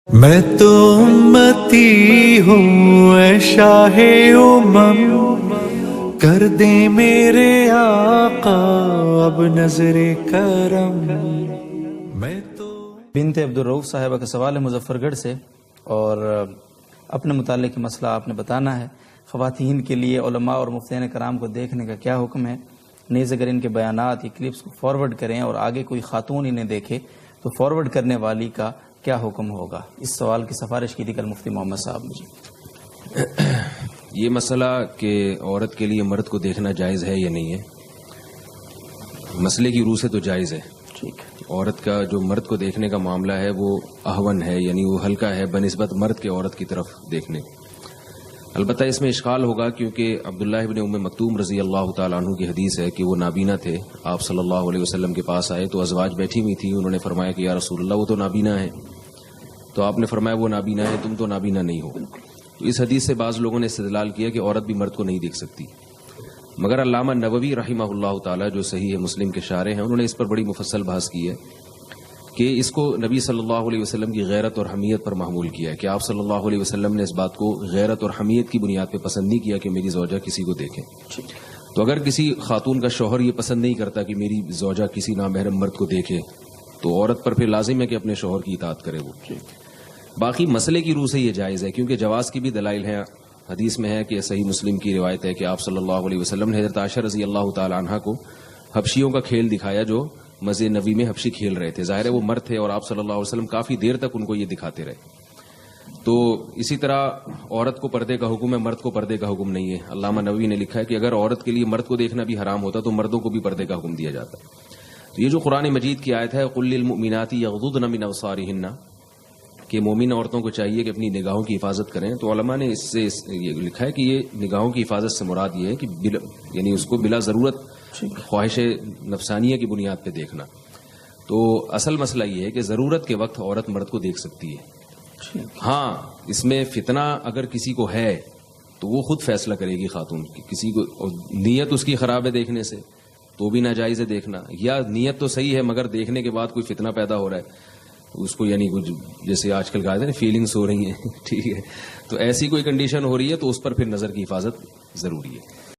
میں تو امتی ہوں اے شاہ امم، کر دے میرے آقا اب نظر کرم۔ میں تو بنت عبدالرؤف صاحبہ کا سوال ہے مظفر گڑھ سے، اور اپنے متعلق مسئلہ آپ نے بتانا ہے۔ خواتین کے لیے علماء اور مفتیان کرام کو دیکھنے کا کیا حکم ہے؟ نیز اگر ان کے بیانات یا کلپس کو فارورڈ کریں اور آگے کوئی خاتون انہیں دیکھے تو فارورڈ کرنے والی کا کیا حکم ہوگا؟ اس سوال کی سفارش کی تھی کل مفتی محمد صاحب مجھے۔ یہ مسئلہ کہ عورت کے لیے مرد کو دیکھنا جائز ہے یا نہیں ہے، مسئلے کی روح سے تو جائز ہے۔ ٹھیک ہے۔ عورت کا جو مرد کو دیکھنے کا معاملہ ہے وہ اہون ہے، یعنی وہ ہلکا ہے بنسبت مرد کے عورت کی طرف دیکھنے۔ البتہ اس میں اشکال ہوگا کیونکہ عبداللہ ابن ام مکتوم رضی اللہ تعالیٰ عنہ کی حدیث ہے کہ وہ نابینا تھے، آپ صلی اللہ علیہ وسلم کے پاس آئے تو ازواج بیٹھی ہوئی تھی، انہوں نے فرمایا کہ یا رسول اللہ وہ تو نابینا ہے، تو آپ نے فرمایا وہ نابینا ہے، تم تو نابینا نہیں ہو۔ تو اس حدیث سے بعض لوگوں نے استدلال کیا کہ عورت بھی مرد کو نہیں دیکھ سکتی، مگر علامہ نووی رحمہ اللہ تعالیٰ جو صحیح مسلم کے شارح ہیں انہوں نے اس پر بڑی مفصل بحث کی ہے کہ اس کو نبی صلی اللہ علیہ وسلم کی غیرت اور حمیت پر محمول کیا ہے کہ آپ صلی اللہ علیہ وسلم نے اس بات کو غیرت اور حمیت کی بنیاد پہ پسند نہیں کیا کہ میری زوجہ کسی کو دیکھے۔ تو اگر کسی خاتون کا شوہر یہ پسند نہیں کرتا کہ میری زوجہ کسی نامحرم مرد کو دیکھے تو عورت پر پھر لازم ہے کہ اپنے شوہر کی اطاعت کرے وہ۔ باقی مسئلے کی روح سے یہ جائز ہے کیونکہ جواز کی بھی دلائل ہیں۔ حدیث میں ہے کہ صحیح مسلم کی روایت ہے کہ آپ صلی اللہ علیہ وسلم نے حضرت عائشہ رضی اللہ تعالی عنہا کو حبشیوں کا کھیل دکھایا جو مسجد نبی میں حبشی کھیل رہے تھے۔ ظاہر ہے وہ مرد تھے اور آپ صلی اللہ علیہ وسلم کافی دیر تک ان کو یہ دکھاتے رہے۔ تو اسی طرح عورت کو پردے کا حکم ہے، مرد کو پردے کا حکم نہیں ہے۔ علامہ نووی نے لکھا ہے کہ اگر عورت کے لیے مرد کو دیکھنا بھی حرام ہوتا تو مردوں کو بھی پردے کا حکم دیا جاتا۔ تو یہ جو قرآن مجید کی آیت ہے قُلْ لِلْمُؤْمِنَاتِ يَغْضُضْنَ مِنْ أَبْصَارِهِنَّ کہ مومن عورتوں کو چاہیے کہ اپنی نگاہوں کی حفاظت کریں، تو علماء نے اس سے یہ لکھا ہے کہ یہ نگاہوں کی حفاظت سے مراد یہ ہے کہ یعنی اس کو بلا ضرورت خواہش نفسانیہ کی بنیاد پہ دیکھنا۔ تو اصل مسئلہ یہ ہے کہ ضرورت کے وقت عورت مرد کو دیکھ سکتی ہے۔ ہاں اس میں فتنہ اگر کسی کو ہے تو وہ خود فیصلہ کرے گی خاتون، کسی کو نیت اس کی خراب ہے دیکھنے سے تو بھی ناجائز ہے دیکھنا، یا نیت تو صحیح ہے مگر دیکھنے کے بعد کوئی فتنہ پیدا ہو رہا ہے اس کو، یعنی کچھ جیسے آج کل کہا جاتا ہے نا فیلنگس ہو رہی ہیں، ٹھیک ہے، تو ایسی کوئی کنڈیشن ہو رہی ہے تو اس پر پھر نظر کی حفاظت ضروری ہے۔